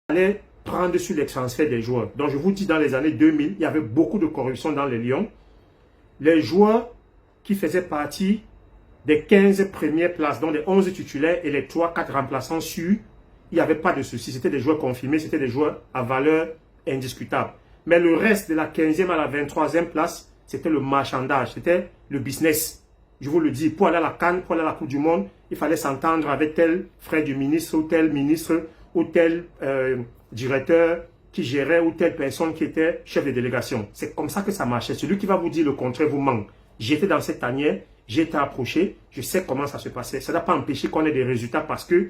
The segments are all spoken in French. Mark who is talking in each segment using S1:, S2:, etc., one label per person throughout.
S1: allait prendre sur les transferts des joueurs. Donc je vous dis, dans les années 2000, il y avait beaucoup de corruption dans les Lions. Les joueurs qui faisaient partie des 15 premières places, dont les 11 titulaires et les 3-4 remplaçants sûrs, il n'y avait pas de souci. C'était des joueurs confirmés, c'était des joueurs à valeur indiscutable. Mais le reste de la 15e à la 23e place, c'était le marchandage, c'était le business. Je vous le dis, pour aller à la CAN, pour aller à la Coupe du Monde, il fallait s'entendre avec tel frère du ministre ou tel ministre ou tel directeur qui gérait ou telle personne qui était chef de délégation. C'est comme ça que ça marchait. Celui qui va vous dire le contraire vous manque. J'étais dans cette tanière, j'ai été approché, je sais comment ça se passait. Ça n'a pas empêché qu'on ait des résultats parce que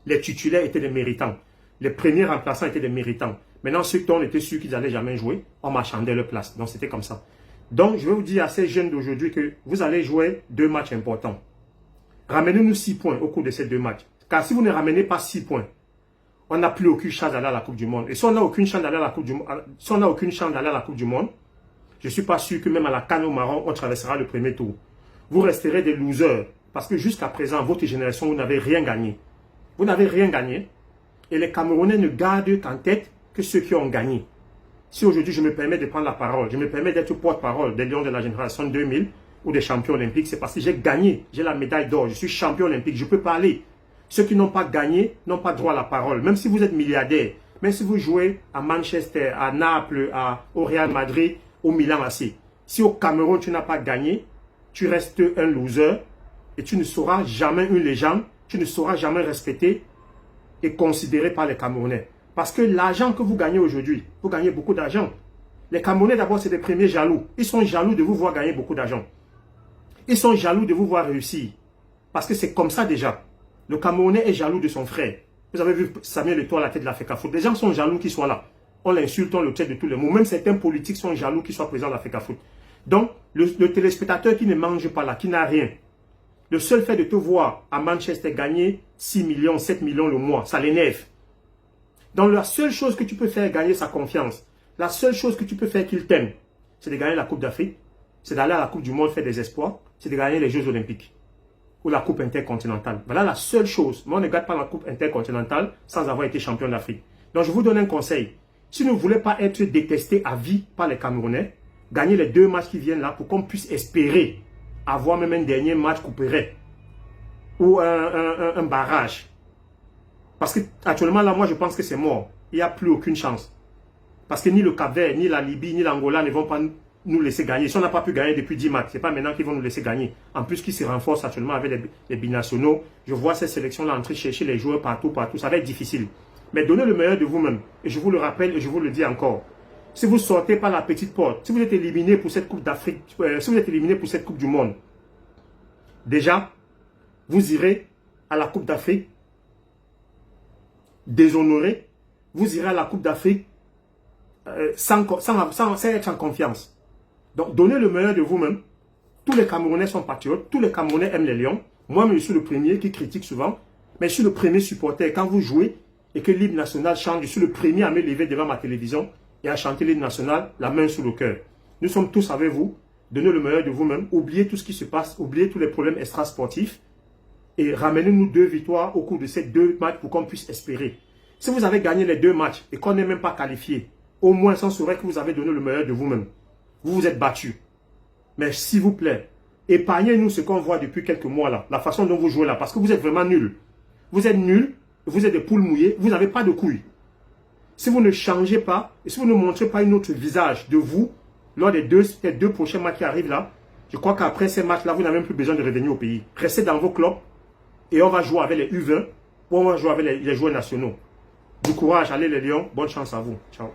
S1: les titulaires étaient des méritants. Les premiers remplaçants étaient des méritants. Maintenant, ceux dont on était sûr qu'ils n'allaient jamais jouer, on marchandait leur place. Donc, c'était comme ça. Donc, je vais vous dire à ces jeunes d'aujourd'hui que vous allez jouer 2 matchs importants. Ramenez-nous 6 points au cours de ces 2 matchs. Car si vous ne ramenez pas 6 points, on n'a plus aucune chance d'aller à la Coupe du Monde. Et si on n'a aucune chance d'aller à la Coupe du Monde, je ne suis pas sûr que même à la CAN au Maroc, on traversera le premier tour. Vous resterez des losers. Parce que jusqu'à présent, votre génération, vous n'avez rien gagné. Vous n'avez rien gagné. Et les Camerounais ne gardent qu'en tête que ceux qui ont gagné. Si aujourd'hui je me permets de prendre la parole, je me permets d'être porte-parole des Lions de la génération 2000 ou des champions olympiques, c'est parce que j'ai gagné. J'ai la médaille d'or, je suis champion olympique, je peux parler. Ceux qui n'ont pas gagné n'ont pas droit à la parole. Même si vous êtes milliardaire, même si vous jouez à Manchester, à Naples, au Real Madrid, au Milan AC. Si au Cameroun tu n'as pas gagné, tu restes un loser et tu ne seras jamais une légende, tu ne seras jamais respecté et considéré par les Camerounais. Parce que l'argent que vous gagnez aujourd'hui, vous gagnez beaucoup d'argent. Les Camerounais d'abord c'est des premiers jaloux. Ils sont jaloux de vous voir gagner beaucoup d'argent. Ils sont jaloux de vous voir réussir. Parce que c'est comme ça déjà. Le Camerounais est jaloux de son frère. Vous avez vu Samuel Eto'o à la tête de l'Africa Foot. Les gens sont jaloux qu'il soit là. On l'insulte, on le traite de tous les mots. Même certains politiques sont jaloux qu'il soit présent à l'Africa Foot. Donc, le téléspectateur qui ne mange pas là, qui n'a rien, le seul fait de te voir à Manchester gagner 6 millions, 7 millions le mois, ça l'énerve. Donc, la seule chose que tu peux faire gagner sa confiance, la seule chose que tu peux faire qu'il t'aime, c'est de gagner la Coupe d'Afrique, c'est d'aller à la Coupe du Monde faire des espoirs, c'est de gagner les Jeux Olympiques ou la Coupe intercontinentale. Voilà la seule chose. Mais on ne gagne pas la Coupe intercontinentale sans avoir été champion d'Afrique. Donc, je vous donne un conseil. Si vous ne voulez pas être détesté à vie par les Camerounais, gagnez les 2 matchs qui viennent là pour qu'on puisse espérer avoir même un dernier match couperet ou un barrage. Parce que actuellement là, moi je pense que c'est mort. Il n'y a plus aucune chance. Parce que ni le Cap-Vert, ni la Libye, ni l'Angola ne vont pas nous laisser gagner. Si on n'a pas pu gagner depuis 10 matchs, ce n'est pas maintenant qu'ils vont nous laisser gagner. En plus, qu'ils se renforcent actuellement avec les binationaux. Je vois ces sélections-là entrer chercher les joueurs partout. Ça va être difficile. Mais donnez le meilleur de vous-même. Et je vous le rappelle et je vous le dis encore. Si vous sortez par la petite porte, si vous êtes éliminé pour cette Coupe d'Afrique, si vous êtes éliminé pour cette Coupe du Monde, déjà, vous irez à la Coupe d'Afrique déshonoré, vous irez à la Coupe d'Afrique sans être en confiance. Donc, donnez le meilleur de vous-même. Tous les Camerounais sont patriotes, tous les Camerounais aiment les Lions. Moi-même, je suis le premier qui critique souvent, mais je suis le premier supporter. Quand vous jouez et que l'hymne national chante, je suis le premier à me lever devant ma télévision et à chanter l'hymne national, la main sous le cœur. Nous sommes tous avec vous. Donnez le meilleur de vous-même. Oubliez tout ce qui se passe. Oubliez tous les problèmes extra-sportifs. Et ramenez-nous 2 victoires au cours de ces 2 matchs pour qu'on puisse espérer. Si vous avez gagné les 2 matchs et qu'on n'est même pas qualifié, au moins ça saurait que vous avez donné le meilleur de vous-même. Vous vous êtes battu. Mais s'il vous plaît, épargnez-nous ce qu'on voit depuis quelques mois là. La façon dont vous jouez là. Parce que vous êtes vraiment nuls. Vous êtes nuls. Vous êtes des poules mouillées. Vous n'avez pas de couilles. Si vous ne changez pas, et si vous ne montrez pas un autre visage de vous, lors des deux prochains matchs qui arrivent là, je crois qu'après ces matchs-là, vous n'avez même plus besoin de revenir au pays. Restez dans vos clubs et on va jouer avec les U20 ou on va jouer avec les joueurs nationaux. Du courage, allez les Lions, bonne chance à vous. Ciao.